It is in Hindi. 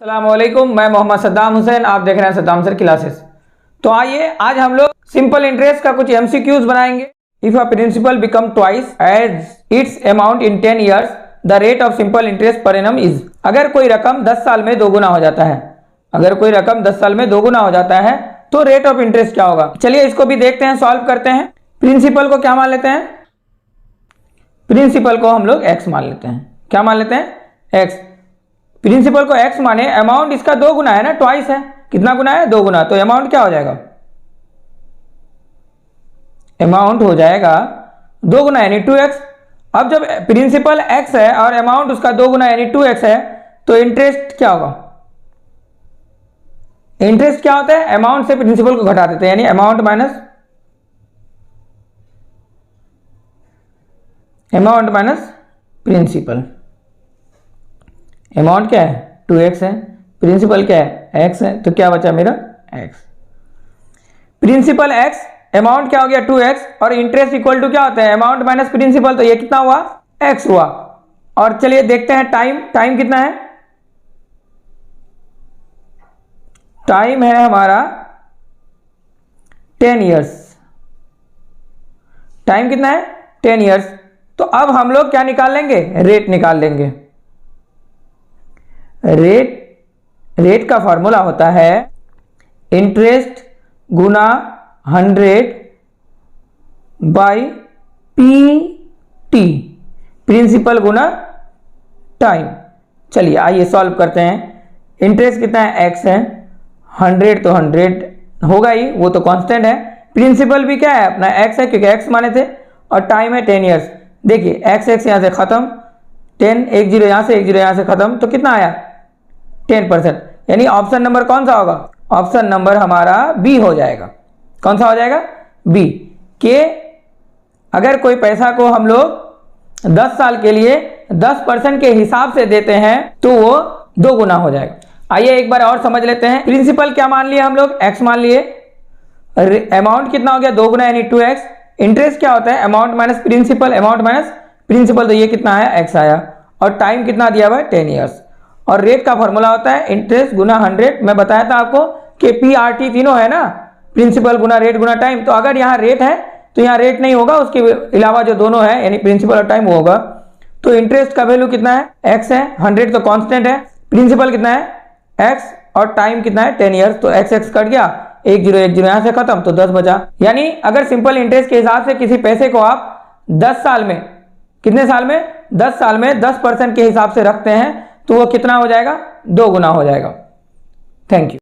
अस्सलामुअलैकुम, मैं मोहम्मद सद्दाम हुसैन, आप देख रहे हैं सद्दाम सर क्लासेस। तो आइए आज हम लोग सिंपल इंटरेस्ट का कुछ एमसीक्यूज बनाएंगे। If a principal become twice as its amount in 10 years the rate of simple interest per annum is. अगर कोई रकम 10 साल में दोगुना हो जाता है, अगर कोई रकम 10 साल में दोगुना हो जाता है तो रेट ऑफ इंटरेस्ट क्या होगा। चलिए इसको भी देखते हैं, सॉल्व करते हैं। प्रिंसिपल को क्या मान लेते हैं, प्रिंसिपल को हम लोग एक्स मान लेते हैं। क्या मान लेते हैं, एक्स। प्रिंसिपल को एक्स माने, अमाउंट इसका दो गुना है ना, ट्वाइस है। कितना गुना है, दो गुना। तो अमाउंट क्या हो जाएगा, अमाउंट हो जाएगा दो गुना यानी 2x। अब जब प्रिंसिपल x है और अमाउंट उसका दो गुना यानी 2x है तो इंटरेस्ट क्या होगा, इंटरेस्ट क्या होता है, अमाउंट से प्रिंसिपल को घटा देते हैं यानी अमाउंट माइनस प्रिंसिपल। अमाउंट क्या है 2x है, प्रिंसिपल क्या है x है, तो क्या बचा मेरा x। प्रिंसिपल x, अमाउंट क्या हो गया 2x और इंटरेस्ट इक्वल टू क्या होता है, अमाउंट माइनस प्रिंसिपल। तो ये कितना हुआ, x हुआ। और चलिए देखते हैं टाइम, टाइम कितना है, टाइम है हमारा 10 ईयर्स। टाइम कितना है 10 ईयर्स। तो अब हम लोग क्या निकाल लेंगे, रेट निकाल लेंगे। रेट का फॉर्मूला होता है इंटरेस्ट गुना 100 बाई पी, प्रिंसिपल गुना टाइम। चलिए आइए सॉल्व करते हैं। इंटरेस्ट कितना है, x है, 100 तो 100 होगा ही, वो तो कांस्टेंट है। प्रिंसिपल भी क्या है अपना x है क्योंकि x माने थे, और टाइम है 10 ईयर्स। देखिए x यहां से खत्म, 10 एक जीरो यहां से, एक जीरो यहां से खत्म, तो कितना आया 10%। यानी ऑप्शन नंबर कौन सा होगा, ऑप्शन नंबर हमारा बी हो जाएगा। कौन सा हो जाएगा, बी। के अगर कोई पैसा को हम लोग 10 साल के लिए 10% के हिसाब से देते हैं तो वो दो गुना हो जाएगा। आइए एक बार और समझ लेते हैं। प्रिंसिपल क्या मान लिए हम लोग, x मान लिए। अमाउंट कितना हो गया, दो गुना यानी 2x। इंटरेस्ट क्या होता है, amount minus principal, amount minus principal, तो ये कितना है x आया। और टाइम कितना दिया हुआ है 10 ईयर्स। और रेट का फॉर्मूला होता है इंटरेस्ट गुना 100। मैं बताया था आपको कि PRT तीनों है ना, प्रिंसिपल गुना रेट गुना टाइम। तो अगर यहाँ रेट है तो यहाँ रेट नहीं होगा, उसके अलावा जो दोनों है यानी प्रिंसिपल और टाइम वो होगा। तो इंटरेस्ट का वैल्यू कितना है, x है, 100 तो कांस्टेंट है, प्रिंसिपल कितना है x और टाइम कितना है 10 ईयर्स। तो x कट गया, एक जीरो यहां से खत्म, तो 10 बचा। यानी अगर सिंपल इंटरेस्ट के हिसाब से किसी पैसे को आप 10 साल में, कितने साल में, 10 साल में 10% के हिसाब से रखते हैं तो वो कितना हो जाएगा, दो गुना हो जाएगा। Thank you.